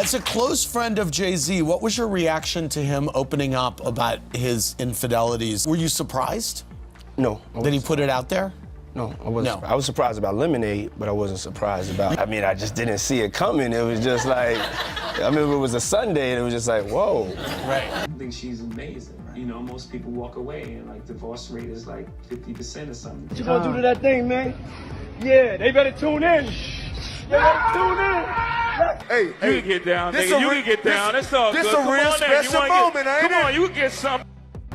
As a close friend of Jay-Z, what was your reaction to him opening up about his infidelities? Were you surprised? No. That he put it out there? No, I wasn't. I was surprised about Lemonade, but I wasn't surprised about, I just didn't see it coming. It was just like, I remember it was a Sunday and it was just like, whoa. Right. I think she's amazing. You know, most people walk away and like divorce rate is like 50% or something. What you gonna do to that thing, man? Yeah, they better tune in. They better tune in. Hey, you can get down, nigga. You can get down. That's all good. This a real special moment, ain't it? Come on, you can get some.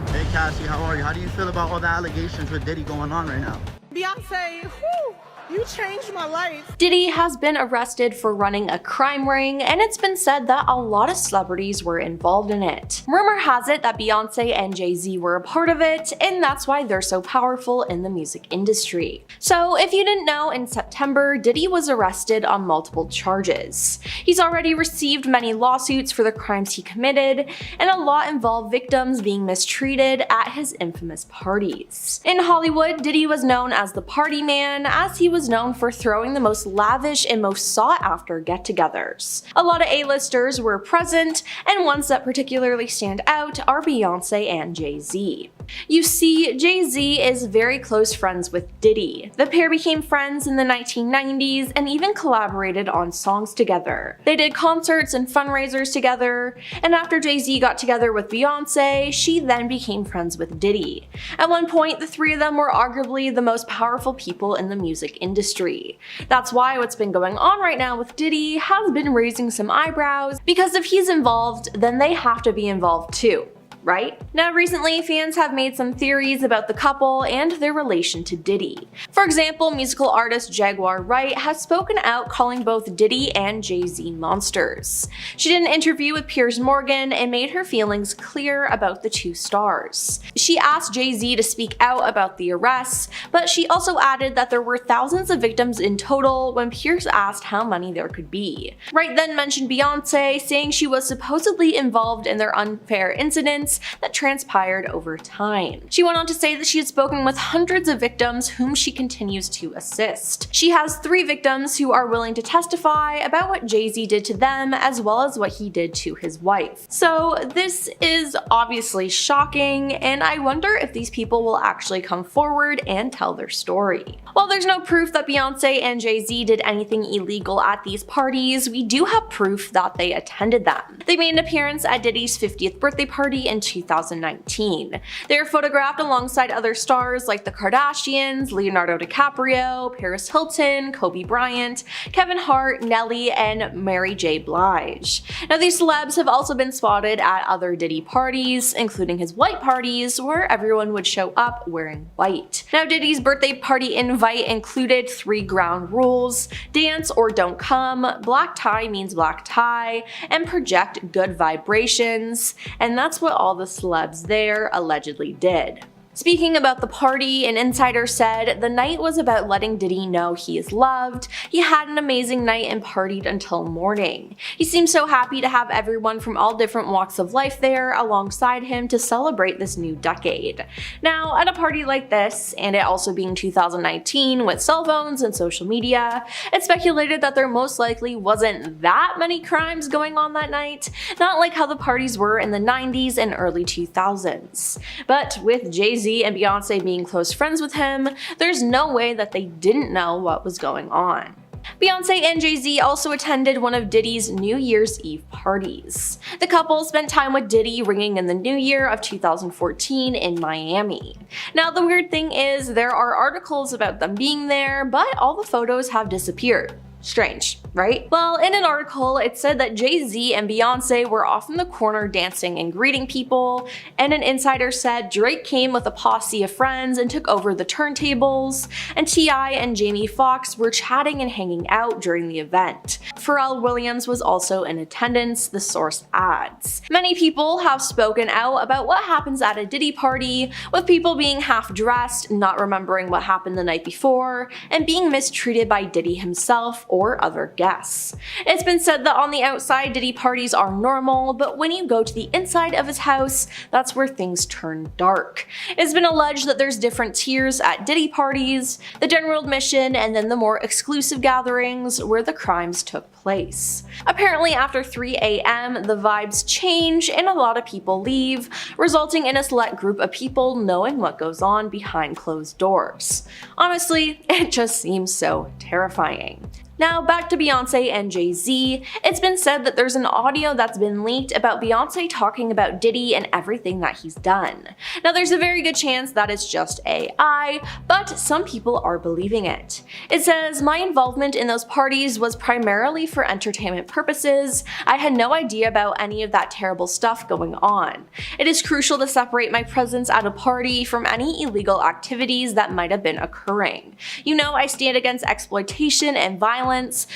Hey Cassie, how are you? How do you feel about all the allegations with Diddy going on right now? Beyonce, whew, you changed my life. Diddy has been arrested for running a crime ring, and it's been said that a lot of celebrities were involved in it. Rumor has it that Beyonce and Jay-Z were a part of it, and that's why they're so powerful in the music industry. So if you didn't know, in September, Diddy was arrested on multiple charges. He's already received many lawsuits for the crimes he committed, and a lot involved victims being mistreated at his infamous parties. In Hollywood, Diddy was known as the party man, as he was known for throwing the most lavish and most sought-after get-togethers. A lot of A-listers were present, and ones that particularly stand out are Beyonce and Jay-Z. You see, Jay-Z is very close friends with Diddy. The pair became friends in the 1990s and even collaborated on songs together. They did concerts and fundraisers together, and after Jay-Z got together with Beyonce, she then became friends with Diddy. At one point, the three of them were arguably the most powerful people in the music industry. That's why what's been going on right now with Diddy has been raising some eyebrows, because if he's involved, then they have to be involved too. Right? Now recently, fans have made some theories about the couple and their relation to Diddy. For example, musical artist Jaguar Wright has spoken out calling both Diddy and Jay-Z monsters. She did an interview with Piers Morgan and made her feelings clear about the two stars. She asked Jay-Z to speak out about the arrests, but she also added that there were thousands of victims in total when Piers asked how many there could be. Wright then mentioned Beyonce, saying she was supposedly involved in their unfair incidents that transpired over time. She went on to say that she had spoken with hundreds of victims whom she continues to assist. She has 3 victims who are willing to testify about what Jay-Z did to them as well as what he did to his wife. So this is obviously shocking, and I wonder if these people will actually come forward and tell their story. While there's no proof that Beyonce and Jay-Z did anything illegal at these parties, we do have proof that they attended them. They made an appearance at Diddy's 50th birthday party in 2019. They are photographed alongside other stars like the Kardashians, Leonardo DiCaprio, Paris Hilton, Kobe Bryant, Kevin Hart, Nelly, and Mary J. Blige. Now these celebs have also been spotted at other Diddy parties, including his white parties, where everyone would show up wearing white. Now Diddy's birthday party invite included 3 ground rules: dance or don't come, black tie means black tie, and project good vibrations, and that's what all the celebs there allegedly did. Speaking about the party, an insider said, "The night was about letting Diddy know he is loved. He had an amazing night and partied until morning. He seemed so happy to have everyone from all different walks of life there alongside him to celebrate this new decade." Now, at a party like this, and it also being 2019 with cell phones and social media, it's speculated that there most likely wasn't that many crimes going on that night, not like how the parties were in the 90s and early 2000s. But with Jay-Z and Beyonce being close friends with him, there's no way that they didn't know what was going on. Beyonce and Jay-Z also attended one of Diddy's New Year's Eve parties. The couple spent time with Diddy ringing in the new year of 2014 in Miami. Now the weird thing is, there are articles about them being there, but all the photos have disappeared. Strange, right? Well, in an article, it said that Jay-Z and Beyonce were off in the corner dancing and greeting people, and an insider said Drake came with a posse of friends and took over the turntables, and T.I. and Jamie Foxx were chatting and hanging out during the event. Pharrell Williams was also in attendance, the source adds. Many people have spoken out about what happens at a Diddy party, with people being half-dressed, not remembering what happened the night before, and being mistreated by Diddy himself or other guests. It's been said that on the outside, Diddy parties are normal, but when you go to the inside of his house, that's where things turn dark. It's been alleged that there's different tiers at Diddy parties, the general admission, and then the more exclusive gatherings where the crimes took place. Apparently after 3 a.m. the vibes change and a lot of people leave, resulting in a select group of people knowing what goes on behind closed doors. Honestly, it just seems so terrifying. Now back to Beyonce and Jay-Z. It's been said that there's an audio that's been leaked about Beyonce talking about Diddy and everything that he's done. Now there's a very good chance that it's just AI, but some people are believing it. It says, "My involvement in those parties was primarily for entertainment purposes. I had no idea about any of that terrible stuff going on. It is crucial to separate my presence at a party from any illegal activities that might have been occurring. You know, I stand against exploitation and violence,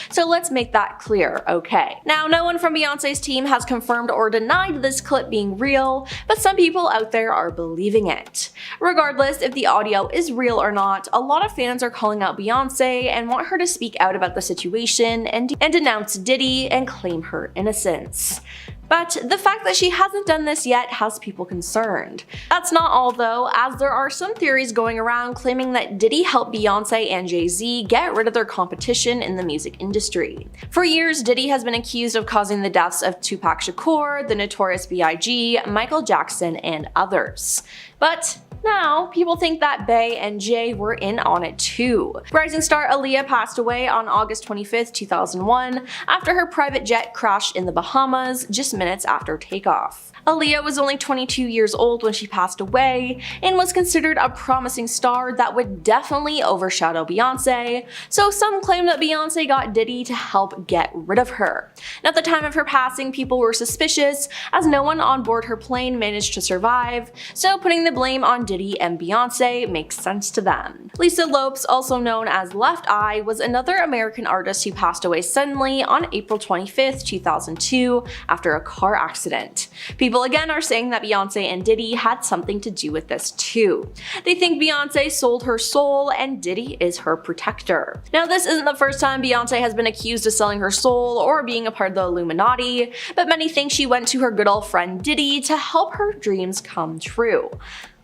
so let's make that clear, okay?" Now, no one from Beyonce's team has confirmed or denied this clip being real, but some people out there are believing it. Regardless if the audio is real or not, a lot of fans are calling out Beyonce and want her to speak out about the situation and denounce Diddy and claim her innocence. But the fact that she hasn't done this yet has people concerned. That's not all though, as there are some theories going around claiming that Diddy helped Beyonce and Jay-Z get rid of their competition in the music industry. For years, Diddy has been accused of causing the deaths of Tupac Shakur, the Notorious B.I.G., Michael Jackson, and others. But now, people think that Bey and Jay were in on it too. Rising star Aaliyah passed away on August 25th, 2001, after her private jet crashed in the Bahamas just minutes after takeoff. Aaliyah was only 22 years old when she passed away, and was considered a promising star that would definitely overshadow Beyonce, so some claim that Beyonce got Diddy to help get rid of her. And at the time of her passing, people were suspicious, as no one on board her plane managed to survive, so putting the blame on Diddy and Beyonce makes sense to them. Lisa Lopes, also known as Left Eye, was another American artist who passed away suddenly on April 25th, 2002 after a car accident. People again are saying that Beyonce and Diddy had something to do with this too. They think Beyonce sold her soul and Diddy is her protector. Now this isn't the first time Beyonce has been accused of selling her soul or being a part of the Illuminati, but many think she went to her good old friend Diddy to help her dreams come true.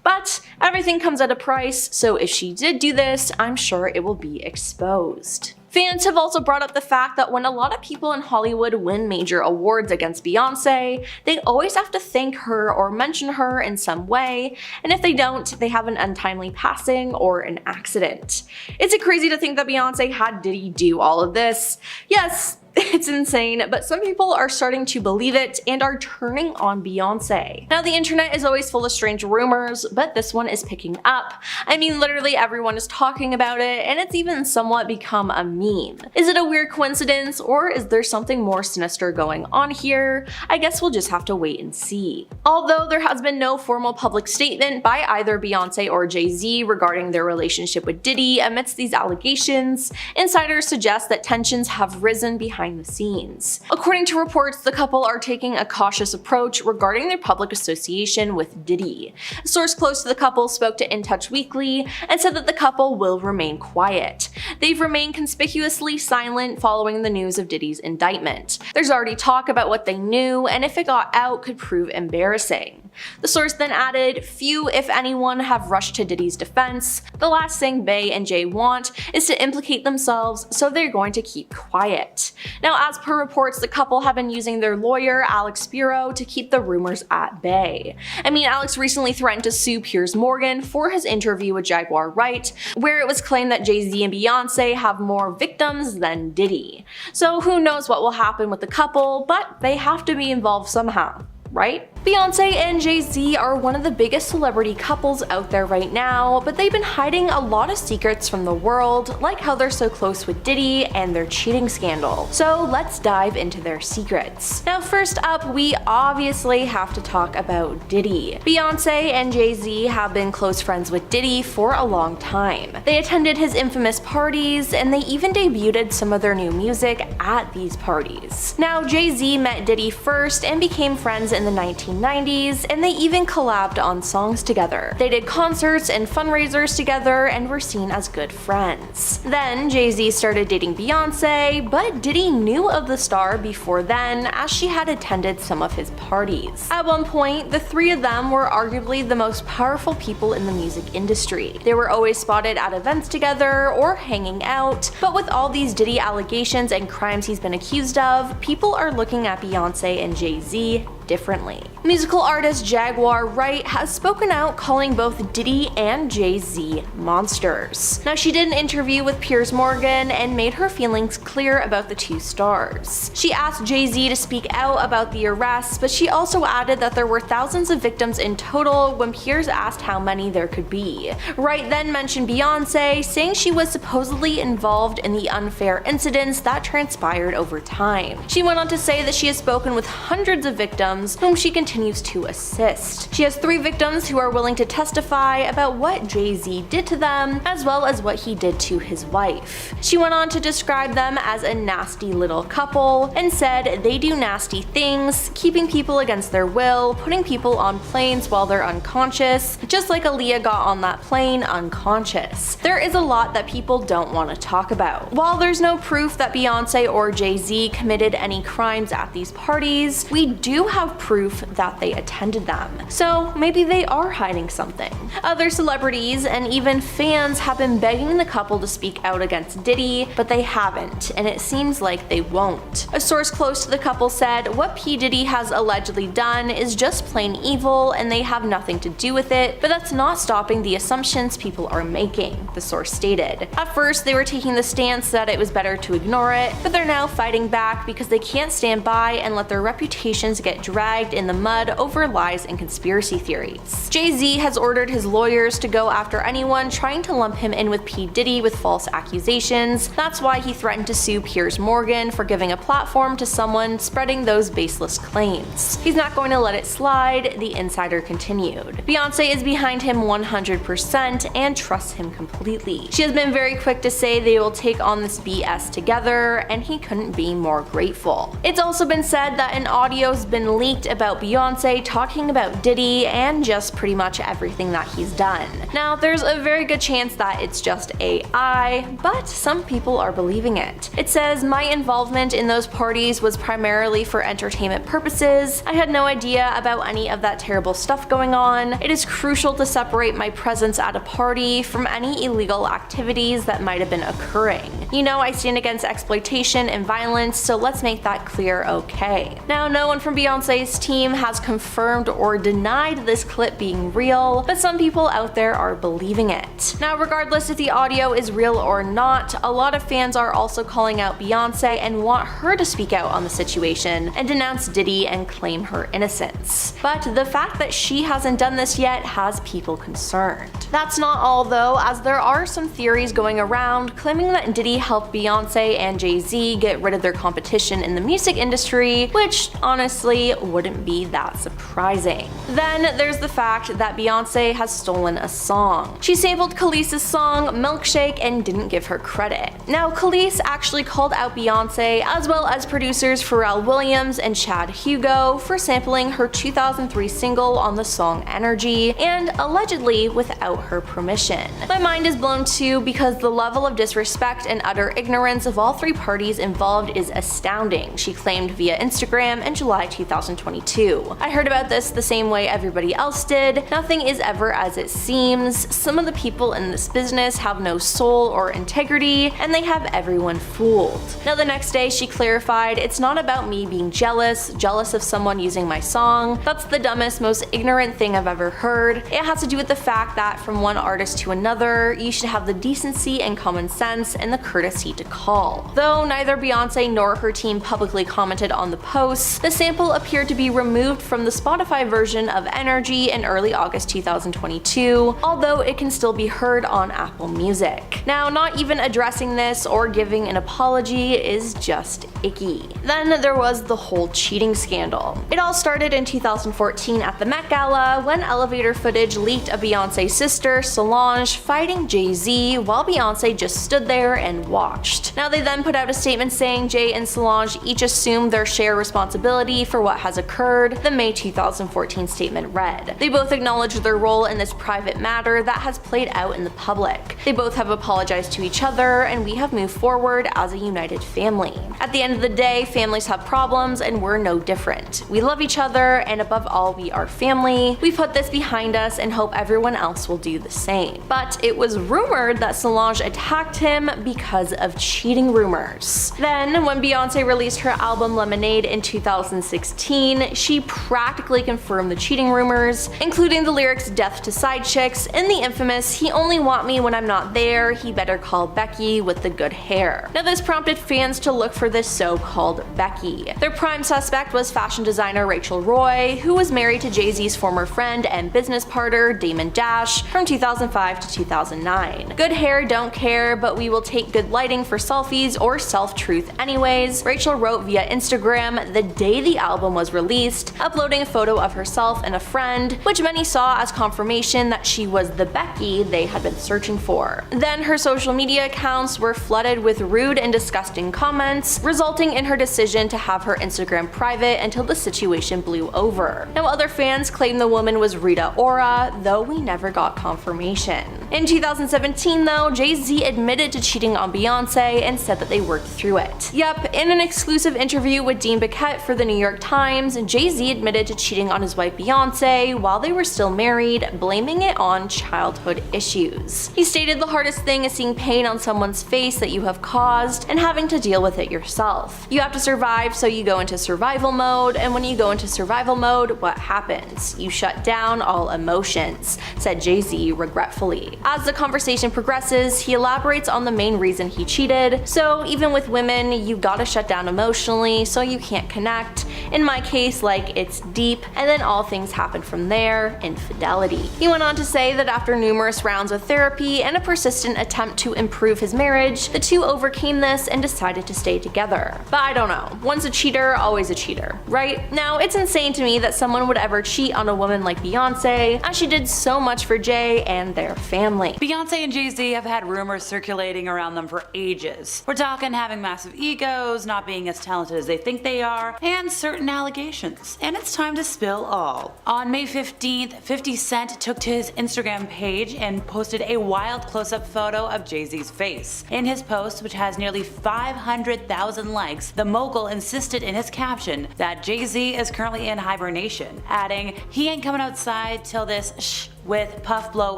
But everything comes at a price, so if she did do this, I'm sure it will be exposed. Fans have also brought up the fact that when a lot of people in Hollywood win major awards against Beyonce, they always have to thank her or mention her in some way, and if they don't, they have an untimely passing or an accident. Is it crazy to think that Beyonce had Diddy do all of this? Yes, it's insane, but some people are starting to believe it and are turning on Beyonce. Now the internet is always full of strange rumors, but this one is picking up. I mean, literally everyone is talking about it, and it's even somewhat become a meme. Is it a weird coincidence, or is there something more sinister going on here? I guess we'll just have to wait and see. Although there has been no formal public statement by either Beyonce or Jay-Z regarding their relationship with Diddy amidst these allegations, insiders suggest that tensions have risen behind the scenes. According to reports, the couple are taking a cautious approach regarding their public association with Diddy. A source close to the couple spoke to In Touch Weekly and said that the couple will remain quiet. They've remained conspicuously silent following the news of Diddy's indictment. There's already talk about what they knew, and if it got out, could prove embarrassing. The source then added, "Few, if anyone, have rushed to Diddy's defense. The last thing Bey and Jay want is to implicate themselves, so they're going to keep quiet." Now, as per reports, the couple have been using their lawyer, Alex Spiro, to keep the rumors at bay. I mean, Alex recently threatened to sue Piers Morgan for his interview with Jaguar Wright, where it was claimed that Jay-Z and Beyonce have more victims than Diddy. So who knows what will happen with the couple, but they have to be involved somehow, right? Beyonce and Jay-Z are one of the biggest celebrity couples out there right now, but they've been hiding a lot of secrets from the world, like how they're so close with Diddy and their cheating scandal. So let's dive into their secrets. Now first up, we obviously have to talk about Diddy. Beyonce and Jay-Z have been close friends with Diddy for a long time. They attended his infamous parties, and they even debuted some of their new music at these parties. Now Jay-Z met Diddy first and became friends in the 1990s. 1990s, and they even collabed on songs together. They did concerts and fundraisers together and were seen as good friends. Then Jay-Z started dating Beyonce, but Diddy knew of the star before then, as she had attended some of his parties. At one point, the three of them were arguably the most powerful people in the music industry. They were always spotted at events together or hanging out, but with all these Diddy allegations and crimes he's been accused of, people are looking at Beyonce and Jay-Z differently. Musical artist Jaguar Wright has spoken out calling both Diddy and Jay-Z monsters. Now, she did an interview with Piers Morgan and made her feelings clear about the two stars. She asked Jay-Z to speak out about the arrests, but she also added that there were thousands of victims in total when Piers asked how many there could be. Wright then mentioned Beyonce, saying she was supposedly involved in the unfair incidents that transpired over time. She went on to say that she has spoken with hundreds of victims whom she continues to assist. She has 3 victims who are willing to testify about what Jay-Z did to them, as well as what he did to his wife. She went on to describe them as a nasty little couple, and said they do nasty things, keeping people against their will, putting people on planes while they're unconscious, just like Aaliyah got on that plane unconscious. There is a lot that people don't want to talk about. While there's no proof that Beyonce or Jay-Z committed any crimes at these parties, we do have proof that they attended them. So maybe they are hiding something. Other celebrities and even fans have been begging the couple to speak out against Diddy, but they haven't, and it seems like they won't. A source close to the couple said what P. Diddy has allegedly done is just plain evil and they have nothing to do with it, but that's not stopping the assumptions people are making, the source stated. At first, they were taking the stance that it was better to ignore it, but they're now fighting back because they can't stand by and let their reputations get dragged in the mud over lies and conspiracy theories. Jay-Z has ordered his lawyers to go after anyone trying to lump him in with P. Diddy with false accusations. That's why he threatened to sue Piers Morgan for giving a platform to someone spreading those baseless claims. He's not going to let it slide, the insider continued. Beyonce is behind him 100% and trusts him completely. She has been very quick to say they will take on this BS together, and he couldn't be more grateful. It's also been said that an audio's been leaked about Beyonce talking about Diddy and just pretty much everything that he's done. Now, there's a very good chance that it's just AI, but some people are believing it. It says, my involvement in those parties was primarily for entertainment purposes. I had no idea about any of that terrible stuff going on. It is crucial to separate my presence at a party from any illegal activities that might have been occurring. You know, I stand against exploitation and violence, so let's make that clear, okay? Now, no one from Beyonce's team has confirmed or denied this clip being real, but some people out there are believing it. Now, regardless if the audio is real or not, a lot of fans are also calling out Beyonce and want her to speak out on the situation and denounce Diddy and claim her innocence. But the fact that she hasn't done this yet has people concerned. That's not all though, as there are some theories going around claiming that Diddy helped Beyonce and Jay-Z get rid of their competition in the music industry, which honestly wouldn't be that surprising. Then there's the fact that Beyonce has stolen a song. She sampled Khalees's song Milkshake and didn't give her credit. Now, Khalees actually called out Beyonce as well as producers Pharrell Williams and Chad Hugo for sampling her 2003 single on the song Energy, and allegedly without her permission. My mind is blown too because the level of disrespect and utter ignorance of all 3 parties involved is astounding, she claimed via Instagram in July 2022. I heard about this the same way everybody else did. Nothing is ever as it seems. Some of the people in this business have no soul or integrity, and they have everyone fooled. Now, the next day she clarified, it's not about me being jealous of someone using my song. That's the dumbest, most ignorant thing I've ever heard. It has to do with the fact that from one artist to another, you should have the decency and common sense and the courtesy to call. Though neither Beyonce nor her team publicly commented on the posts, the sample appeared to be removed from the Spotify version of Energy in early August 2022, although it can still be heard on Apple Music. Now, not even addressing this or giving an apology is just icky. Then there was the whole cheating scandal. It all started in 2014 at the Met Gala when elevator footage leaked of Beyonce's sister, Solange, fighting Jay-Z while Beyonce just stood there and watched. Now, they then put out a statement saying Jay and Solange each assumed their share responsibility for what has has occurred, the May 2014 statement read. They both acknowledge their role in this private matter that has played out in the public. They both have apologized to each other, and we have moved forward as a united family. At the end of the day, families have problems, and we're no different. We love each other, and above all, we are family. We put this behind us and hope everyone else will do the same. But it was rumored that Solange attacked him because of cheating rumors. Then, when Beyonce released her album Lemonade in 2016, she practically confirmed the cheating rumors, including the lyrics "Death to Side Chicks" and the infamous "He only want me when I'm not there, he better call Becky with the good hair." Now this prompted fans to look for this so-called Becky. Their prime suspect was fashion designer Rachel Roy, who was married to Jay-Z's former friend and business partner Damon Dash from 2005 to 2009. Good hair, don't care, but we will take good lighting for selfies or self-truth anyways, Rachel wrote via Instagram the day the album was released, uploading a photo of herself and a friend, which many saw as confirmation that she was the Becky they had been searching for. Then her social media accounts were flooded with rude and disgusting comments, resulting in her decision to have her Instagram private until the situation blew over. Now other fans claim the woman was Rita Ora, though we never got confirmation. In 2017 though, Jay-Z admitted to cheating on Beyonce and said that they worked through it. Yep, in an exclusive interview with Dean Baquet for the New York Times, Jay-Z admitted to cheating on his wife Beyonce while they were still married, blaming it on childhood issues. He stated the hardest thing is seeing pain on someone's face that you have caused and having to deal with it yourself. You have to survive, so you go into survival mode, and when you go into survival mode, what happens? You shut down all emotions, said Jay-Z regretfully. As the conversation progresses, he elaborates on the main reason he cheated. So even with women, you gotta shut down emotionally so you can't connect. In my case, like, it's deep, and then all things happen from there, infidelity. He went on to say that after numerous rounds of therapy and a persistent attempt to improve his marriage, the two overcame this and decided to stay together. But I don't know, once a cheater, always a cheater, right? Now, it's insane to me that someone would ever cheat on a woman like Beyonce, as she did so much for Jay and their family. Beyonce and Jay-Z have had rumors circulating around them for ages. We're talking having massive egos, not being as talented as they think they are, and certain allegations. And it's time to spill all. On May 15th, 50 Cent took to his Instagram page and posted a wild close-up photo of Jay-Z's face. In his post, which has nearly 500,000 likes, the mogul insisted in his caption that Jay-Z is currently in hibernation, adding, "He ain't coming outside till this shh with puff blow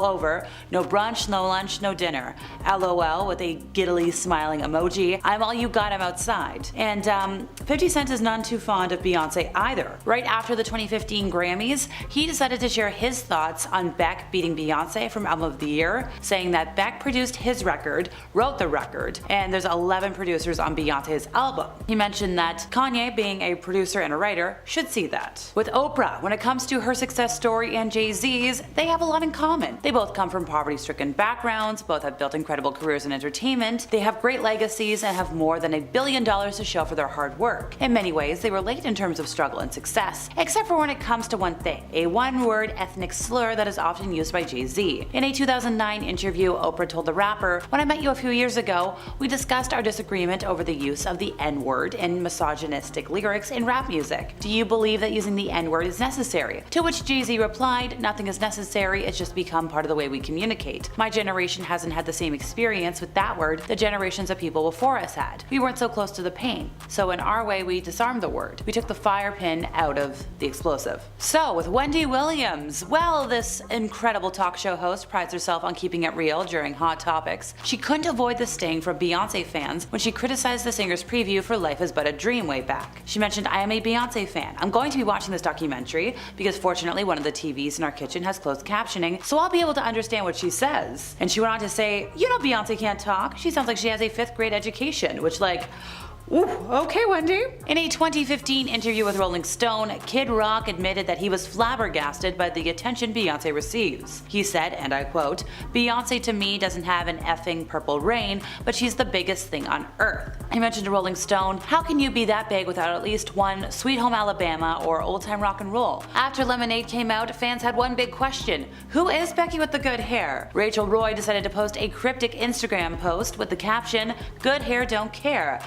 over, no brunch, no lunch, no dinner. LOL," with a giddily smiling emoji. "I'm all you got, I'm outside." And 50 Cent is none too fond of Beyonce either. Right after the 2015 Grammys, he decided to share his thoughts on Beck beating Beyonce from Album of the Year, saying that Beck produced his record, wrote the record, and there's 11 producers on Beyonce's album. He mentioned that Kanye, being a producer and a writer, should see that. With Oprah, when it comes to her success story and Jay-Z's, they have a lot in common. They both come from poverty-stricken backgrounds, both have built incredible careers in entertainment, they have great legacies, and have more than $1 billion to show for their hard work. In many ways, they relate in terms of struggle and success, except for when it comes to one thing, a one-word ethnic slur that is often used by Jay-Z. In a 2009 interview, Oprah told the rapper, "When I met you a few years ago, we discussed our disagreement over the use of the N-word in misogynistic lyrics in rap music. Do you believe that using the N-word is necessary?" To which Jay-Z replied, "Nothing is necessary, it's just become part of the way we communicate. My generation hasn't had the same experience with that word the generations of people before us had. We weren't so close to the pain. So in our way, we disarmed the word. We took the fire pin out of the explosive." So with Wendy Williams, well, this incredible talk show host prides herself on keeping it real during hot topics. She couldn't avoid the sting from Beyonce fans when she criticized the singer's preview for Life is But a Dream way back. She mentioned, "I am a Beyonce fan. I'm going to be watching this documentary because fortunately one of the TVs in our kitchen has closed captioning, so I'll be able to understand what she says." And she went on to say, "You know Beyonce can't talk. She sounds like she has a 5th grade education," which, like, ooh, okay, Wendy. In a 2015 interview with Rolling Stone, Kid Rock admitted that he was flabbergasted by the attention Beyonce receives. He said, and I quote, "Beyonce to me doesn't have an effing purple rain, but she's the biggest thing on earth." He mentioned to Rolling Stone, "How can you be that big without at least one Sweet Home Alabama or Old Time Rock and Roll?" After Lemonade came out, fans had one big question: who is Becky with the good hair? Rachel Roy decided to post a cryptic Instagram post with the caption, "Good hair don't care."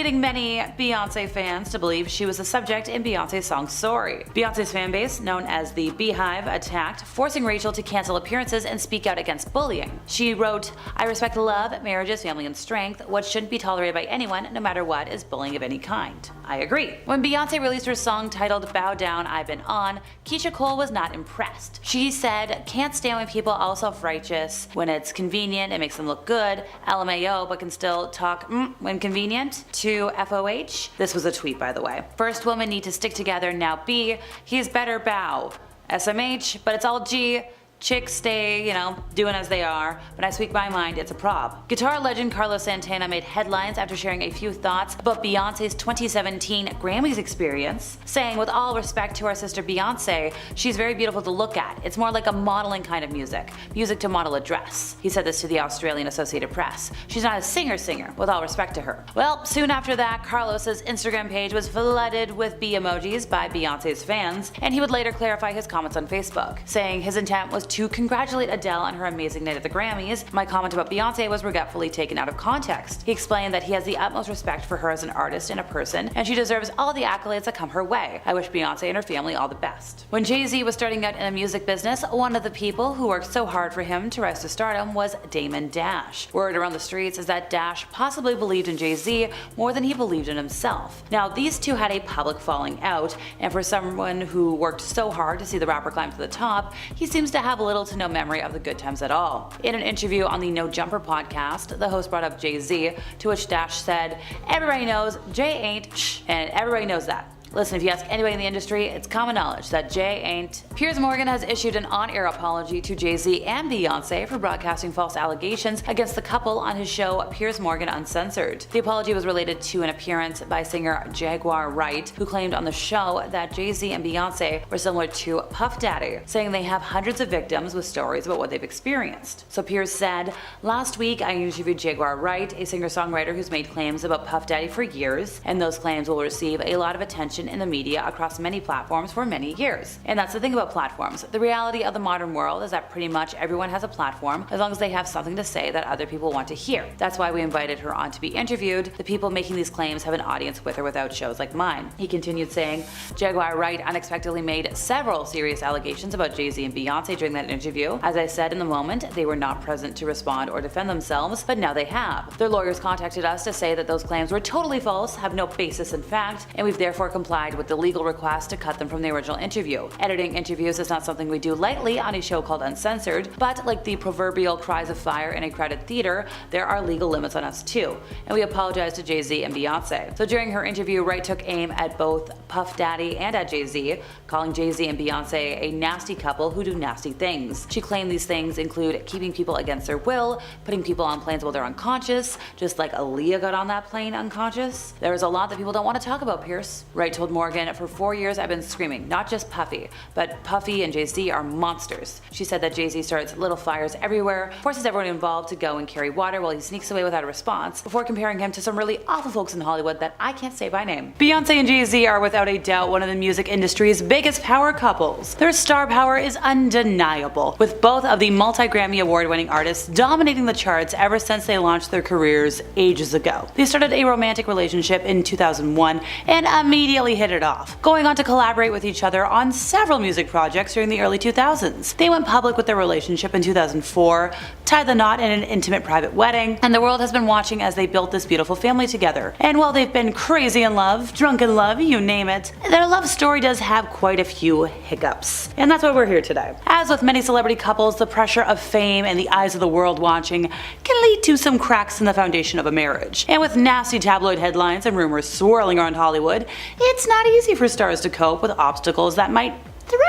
leading many Beyonce fans to believe she was the subject in Beyonce's song Sorry. Beyonce's fan base, known as the Beehive, attacked, forcing Rachel to cancel appearances and speak out against bullying. She wrote, "I respect love, marriages, family, and strength. What shouldn't be tolerated by anyone, no matter what, is bullying of any kind." I agree. When Beyonce released her song titled Bow Down, I've Been On, Keisha Cole was not impressed. She said, "Can't stand when people are all self-righteous. When it's convenient, it makes them look good. LMAO, but can still talk when convenient." To FOH, this was a tweet by the way. "First women need to stick together, now B, he's better bow. SMH, but it's all G. Chicks stay, doing as they are. When I speak my mind, it's a prob." Guitar legend Carlos Santana made headlines after sharing a few thoughts about Beyonce's 2017 Grammys experience, saying, "With all respect to our sister Beyonce, she's very beautiful to look at. It's more like a modeling kind of music to model a dress." He said this to the Australian Associated Press. "She's not a singer, with all respect to her." Well, soon after that, Carlos's Instagram page was flooded with bee emojis by Beyonce's fans, and he would later clarify his comments on Facebook, saying his intent was to congratulate Adele on her amazing night at the Grammys. "My comment about Beyonce was regretfully taken out of context." He explained that he has the utmost respect for her as an artist and a person, and she deserves all the accolades that come her way. "I wish Beyonce and her family all the best." When Jay-Z was starting out in the music business, one of the people who worked so hard for him to rise to stardom was Damon Dash. Word around the streets is that Dash possibly believed in Jay-Z more than he believed in himself. Now, these two had a public falling out, and for someone who worked so hard to see the rapper climb to the top, he seems to have little to no memory of the good times at all. In an interview on the No Jumper podcast, the host brought up Jay-Z, to which Dash said, "Everybody knows Jay ain't shh, and everybody knows that. Listen, if you ask anybody in the industry, it's common knowledge that Jay ain't." Piers Morgan has issued an on-air apology to Jay-Z and Beyonce for broadcasting false allegations against the couple on his show Piers Morgan Uncensored. The apology was related to an appearance by singer Jaguar Wright, who claimed on the show that Jay-Z and Beyonce were similar to Puff Daddy, saying they have hundreds of victims with stories about what they've experienced. So Piers said, "Last week I interviewed Jaguar Wright, a singer-songwriter who's made claims about Puff Daddy for years, and those claims will receive a lot of attention in the media across many platforms for many years." And that's the thing about platforms. The reality of the modern world is that pretty much everyone has a platform as long as they have something to say that other people want to hear. That's why we invited her on to be interviewed. The people making these claims have an audience with or without shows like mine. He continued saying, "Jaguar Wright unexpectedly made several serious allegations about Jay-Z and Beyonce during that interview. As I said in the moment, they were not present to respond or defend themselves, but now they have. Their lawyers contacted us to say that those claims were totally false, have no basis in fact, and we've therefore complied with the legal request to cut them from the original interview. Editing interviews is not something we do lightly on a show called Uncensored, but like the proverbial cries of fire in a crowded theater, there are legal limits on us too, and we apologize to Jay-Z and Beyonce." So during her interview, Wright took aim at both Puff Daddy and at Jay-Z, calling Jay-Z and Beyonce a nasty couple who do nasty things. She claimed these things include keeping people against their will, putting people on planes while they're unconscious, just like Aaliyah got on that plane unconscious. "There is a lot that people don't want to talk about, Pierce." Wright told Morgan, "For 4 years I've been screaming, not just Puffy, but Puffy and Jay-Z are monsters." She said that Jay-Z starts little fires everywhere, forces everyone involved to go and carry water while he sneaks away without a response, before comparing him to some really awful folks in Hollywood that I can't say by name. Beyonce and Jay-Z are without a doubt one of the music industry's biggest power couples. Their star power is undeniable, with both of the multi-Grammy award-winning artists dominating the charts ever since they launched their careers ages ago. They started a romantic relationship in 2001 and immediately hit it off, going on to collaborate with each other on several music projects during the early 2000s. They went public with their relationship in 2004, tied the knot in an intimate private wedding, and the world has been watching as they built this beautiful family together. And while they've been crazy in love, drunk in love, you name it, their love story does have quite a few hiccups. And that's why we're here today. As with many celebrity couples, the pressure of fame and the eyes of the world watching can lead to some cracks in the foundation of a marriage. And with nasty tabloid headlines and rumors swirling around Hollywood, it's not easy for stars to cope with obstacles that might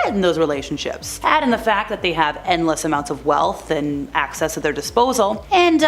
threaten those relationships. Add in the fact that they have endless amounts of wealth and access at their disposal, and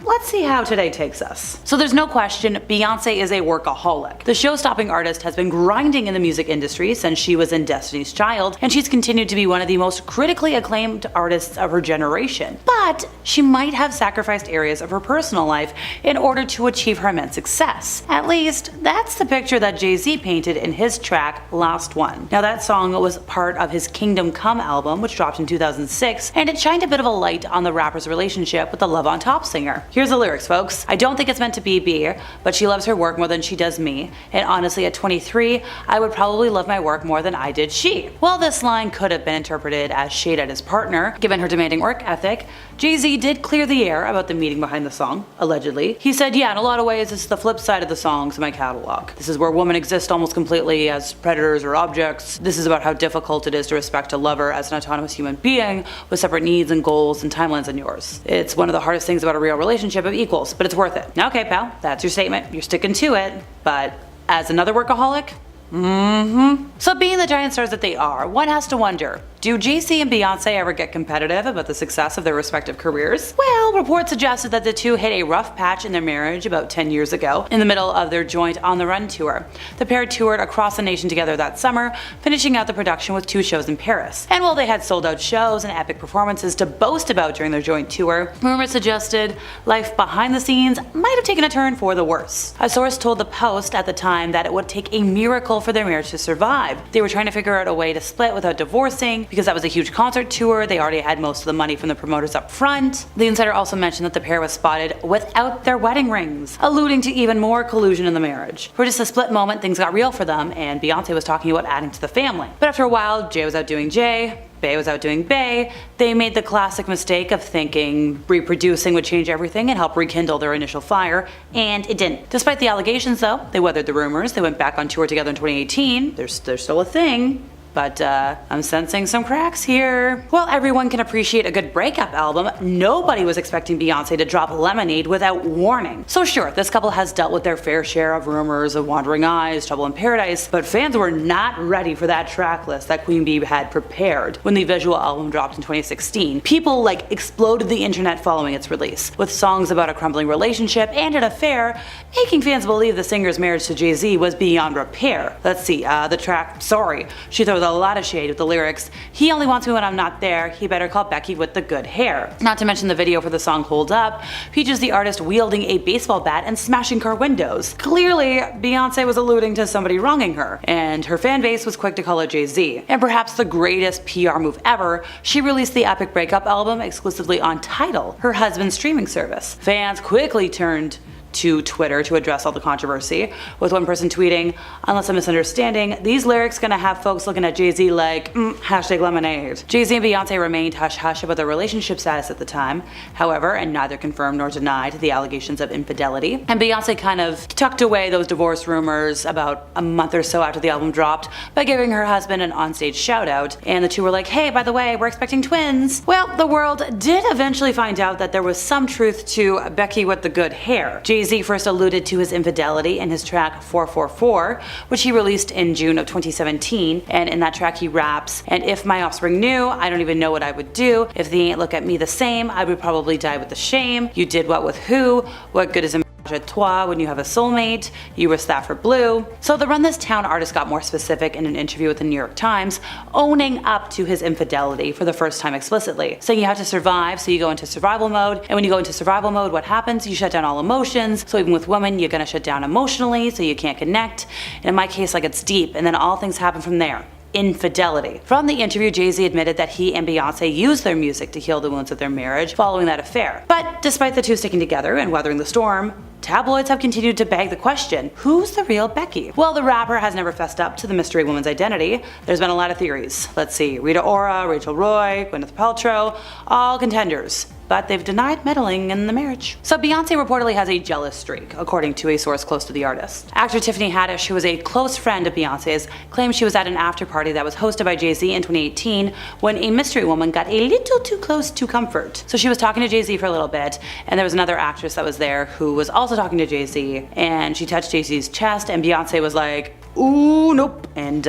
let's see how today takes us. So there's no question, Beyonce is a workaholic. The show-stopping artist has been grinding in the music industry since she was in Destiny's Child, and she's continued to be one of the most critically acclaimed artists of her generation. But she might have sacrificed areas of her personal life in order to achieve her immense success. At least, that's the picture that Jay-Z painted in his track, Last One. Now that song was part part of his Kingdom Come album, which dropped in 2006, and it shined a bit of a light on the rapper's relationship with the Love on Top singer. Here's the lyrics, folks. I don't think it's meant to be B, but she loves her work more than she does me, and honestly at 23, I would probably love my work more than I did she. While this line could have been interpreted as shade at his partner, given her demanding work ethic, Jay-Z did clear the air about the meaning behind the song, allegedly. He said, yeah, in a lot of ways, this is the flip side of the songs in my catalog. This is where women exist almost completely as predators or objects. This is about how difficult it is to respect a lover as an autonomous human being with separate needs and goals and timelines than yours. It's one of the hardest things about a real relationship of equals, but it's worth it. Okay, pal, that's your statement. You're sticking to it, but as another workaholic, So being the giant stars that they are, one has to wonder, do Jay-Z and Beyonce ever get competitive about the success of their respective careers? Well, reports suggested that the two hit a rough patch in their marriage about 10 years ago, in the middle of their joint On the Run tour. The pair toured across the nation together that summer, finishing out the production with 2 shows in Paris. And while they had sold out shows and epic performances to boast about during their joint tour, rumors suggested life behind the scenes might have taken a turn for the worse. A source told the Post at the time that it would take a miracle for their marriage to survive. They were trying to figure out a way to split without divorcing, because that was a huge concert tour. They already had most of the money from the promoters up front. The insider also mentioned that the pair was spotted without their wedding rings, alluding to even more collusion in the marriage. For just a split moment, things got real for them, and Beyonce was talking about adding to the family. But after a while, Jay was out doing Jay, Bey was out doing Bey. They made the classic mistake of thinking reproducing would change everything and help rekindle their initial fire, and it didn't. Despite the allegations though, they weathered the rumors. They went back on tour together in 2018. They're still a thing. But I'm sensing some cracks here. While everyone can appreciate a good breakup album, nobody was expecting Beyonce to drop Lemonade without warning. So sure, this couple has dealt with their fair share of rumors of Wandering Eyes, Trouble in Paradise, but fans were not ready for that track list that Queen Bee had prepared when the visual album dropped in 2016. People exploded the internet following its release, with songs about a crumbling relationship and an affair, making fans believe the singer's marriage to Jay-Z was beyond repair. Let's see, the track Sorry, she throws a lot of shade with the lyrics, he only wants me when I'm not there, he better call Becky with the good hair. Not to mention the video for the song Hold Up features the artist wielding a baseball bat and smashing car windows. Clearly, Beyonce was alluding to somebody wronging her, and her fan base was quick to call out Jay-Z. And perhaps the greatest PR move ever, she released the epic breakup album exclusively on Tidal, her husband's streaming service. Fans quickly turned to Twitter to address all the controversy, with one person tweeting, "Unless I'm misunderstanding, these lyrics gonna have folks looking at Jay-Z like, hashtag lemonade." Jay-Z and Beyonce remained hush-hush about their relationship status at the time, however, and neither confirmed nor denied the allegations of infidelity. And Beyonce kind of tucked away those divorce rumors about a month or so after the album dropped by giving her husband an onstage shout-out, and the two were like, hey, by the way, we're expecting twins. Well, the world did eventually find out that there was some truth to Becky with the good hair. Jay-Z first alluded to his infidelity in his track 444, which he released in June of 2017, and in that track he raps, "And if my offspring knew, I don't even know what I would do. If they ain't look at me the same, I would probably die with the shame. You did what with who? What good is a à toi when you have a soulmate? You risk that for blue." So the Run This Town artist got more specific in an interview with the New York Times, owning up to his infidelity for the first time explicitly, saying you have to survive, so you go into survival mode, and when you go into survival mode, what happens? You shut down all emotions, so even with women, you're gonna shut down emotionally, so you can't connect, and in my case, it's deep, and then all things happen from there. Infidelity. From the interview, Jay-Z admitted that he and Beyonce used their music to heal the wounds of their marriage following that affair. But despite the two sticking together and weathering the storm, tabloids have continued to beg the question, who's the real Becky? Well, the rapper has never fessed up to the mystery woman's identity. There's been a lot of theories. Let's see, Rita Ora, Rachel Roy, Gwyneth Paltrow, all contenders, but they've denied meddling in the marriage. So Beyonce reportedly has a jealous streak, according to a source close to the artist. Actor Tiffany Haddish, who was a close friend of Beyonce's, claimed she was at an after party that was hosted by Jay-Z in 2018 when a mystery woman got a little too close to comfort. So she was talking to Jay-Z for a little bit, and there was another actress that was there who was also talking to Jay-Z, and she touched Jay-Z's chest, and Beyonce was like, ooh, nope, and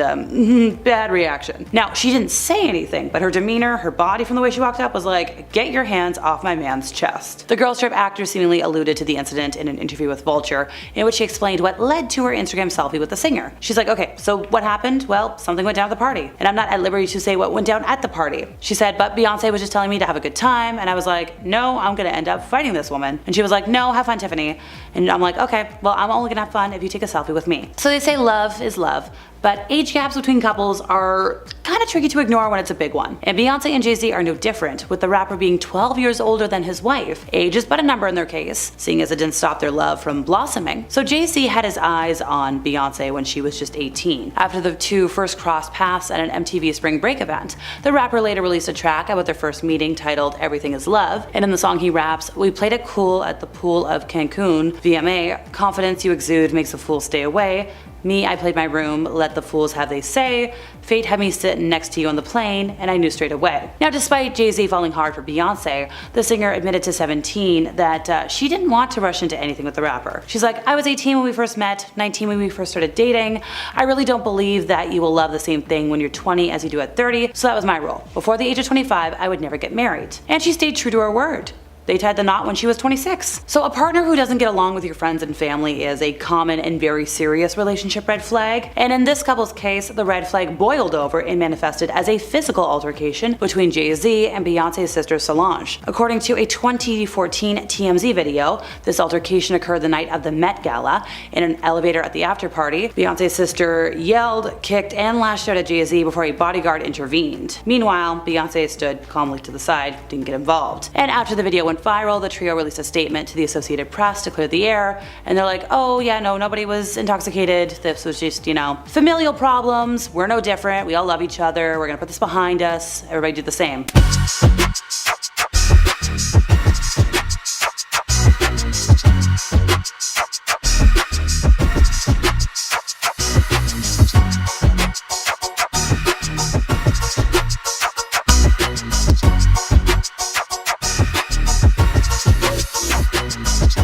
bad reaction. Now, she didn't say anything, but her demeanor, her body from the way she walked up was like, get your hands off my man's chest. The Girls Trip actor seemingly alluded to the incident in an interview with Vulture, in which she explained what led to her Instagram selfie with the singer. She's like, okay, so what happened? Well, something went down at the party, and I'm not at liberty to say what went down at the party. She said, but Beyonce was just telling me to have a good time, and I was like, no, I'm gonna end up fighting this woman. And she was like, no, have fun, Tiffany. And I'm like, okay, well, I'm only gonna have fun if you take a selfie with me. So they say love is love, but age gaps between couples are kind kinda tricky to ignore when it's a big one. And Beyonce and Jay-Z are no different, with the rapper being 12 years older than his wife. Age is but a number in their case, seeing as it didn't stop their love from blossoming. So Jay-Z had his eyes on Beyonce when she was just 18. After the two first crossed paths at an MTV Spring Break event, the rapper later released a track about their first meeting titled Everything Is Love, and in the song he raps, "We played it cool at the pool of Cancun, VMA, confidence you exude makes a fool stay away. Me, I played my room, let the fools have they say. Fate had me sitting next to you on the plane, and I knew straight away." Now, despite Jay-Z falling hard for Beyonce, the singer admitted to 17 that she didn't want to rush into anything with the rapper. She's like, "I was 18 when we first met, 19 when we first started dating. I really don't believe that you will love the same thing when you're 20 as you do at 30, so that was my rule. Before the age of 25, I would never get married." And she stayed true to her word. They tied the knot when she was 26. So a partner who doesn't get along with your friends and family is a common and very serious relationship red flag. And in this couple's case, the red flag boiled over and manifested as a physical altercation between Jay-Z and Beyonce's sister Solange. According to a 2014 TMZ video, this altercation occurred the night of the Met Gala in an elevator at the after party. Beyonce's sister yelled, kicked, and lashed out at Jay-Z before a bodyguard intervened. Meanwhile, Beyonce stood calmly to the side, didn't get involved. And after the video went viral, the trio released a statement to the Associated Press to clear the air, and they're like, "Oh yeah, no, nobody was intoxicated. This was just, familial problems. We're no different. We all love each other. We're gonna put this behind us. Everybody do the same."